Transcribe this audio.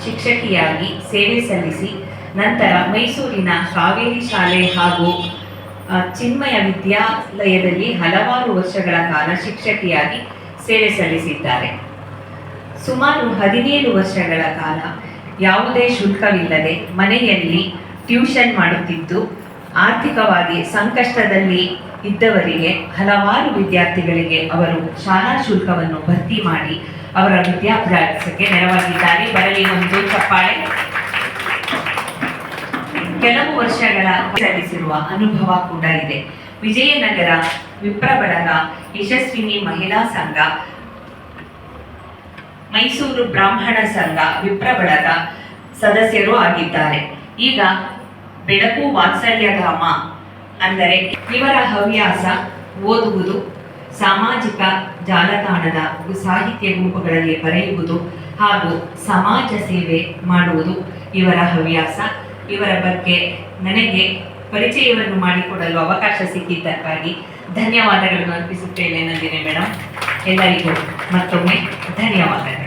ಶಿಕ್ಷಕಿಯಾಗಿ ಸೇವೆ ಸಲ್ಲಿಸಿ ನಂತರ ಮೈಸೂರಿನ ಕಾವೇರಿ ಶಾಲೆ ಹಾಗೂ ಚಿನ್ಮಯ ವಿದ್ಯಾಲಯದಲ್ಲಿ ಹಲವಾರು ವರ್ಷಗಳ ಕಾಲ ಶಿಕ್ಷಕಿಯಾಗಿ ಸೇವೆ ಸಲ್ಲಿಸಿದ್ದಾರೆ. ಸುಮಾರು 17 ವರ್ಷಗಳ ಕಾಲ ಯಾವುದೇ ಶುಲ್ಕವಿಲ್ಲದೆ ಮನೆಯಲ್ಲಿ ಟ್ಯೂಷನ್ ಮಾಡುತ್ತಿದ್ದು, ಆರ್ಥಿಕವಾಗಿ ಸಂಕಷ್ಟದಲ್ಲಿ ಇದ್ದವರಿಗೆ ಹಲವಾರು ವಿದ್ಯಾರ್ಥಿಗಳಿಗೆ ಅವರು ಶಾಲಾ ಶುಲ್ಕವನ್ನು ಭರ್ತಿ ಮಾಡಿ ಅವರ ವಿದ್ಯಾಭ್ಯಾಸಕ್ಕೆ ನೆರವಾಗಿದ್ದಾರೆ. ಬರಲಿ ಒಂದು ಚಪ್ಪಾಳೆ. ಕೆಲವು ವರ್ಷಗಳ ಸಲ್ಲಿಸಿರುವ ಅನುಭವ ಕೂಡ ಇದೆ. ವಿಜಯನಗರ ವಿಪ್ರ ಬಳಗ, ಯಶಸ್ವಿನಿ ಮಹಿಳಾ ಸಂಘ, ಮೈಸೂರು ಬ್ರಾಹ್ಮಣ ಸಂಘ ವಿಪ್ರ ಬಳಗ ಸದಸ್ಯರು ಆಗಿದ್ದಾರೆ. ಈಗ ಬೆಳಕು ವಾತ್ಸಲ್ಯಧಾಮ ಅಂದರೆ ಇವರ ಹವ್ಯಾಸ ಓದುವುದು, ಸಾಮಾಜಿಕ ಜಾಲತಾಣದ ಸಾಹಿತ್ಯ ಗುಂಪುಗಳಲ್ಲಿ ಬರೆಯುವುದು ಹಾಗೂ ಸಮಾಜ ಸೇವೆ ಮಾಡುವುದು ಇವರ ಹವ್ಯಾಸ. ಇವರ ಬಗ್ಗೆ ನನಗೆ ಪರಿಚಯವನ್ನು ಮಾಡಿಕೊಡಲು ಅವಕಾಶ ಸಿಕ್ಕಿದ್ದಕ್ಕಾಗಿ ಧನ್ಯವಾದಗಳನ್ನು ಅರ್ಪಿಸುತ್ತೇನೆ ನಂದಿನಿ ಮೇಡಮ್. ಎಲ್ಲರಿಗೂ ಮತ್ತೊಮ್ಮೆ ಧನ್ಯವಾದಗಳು.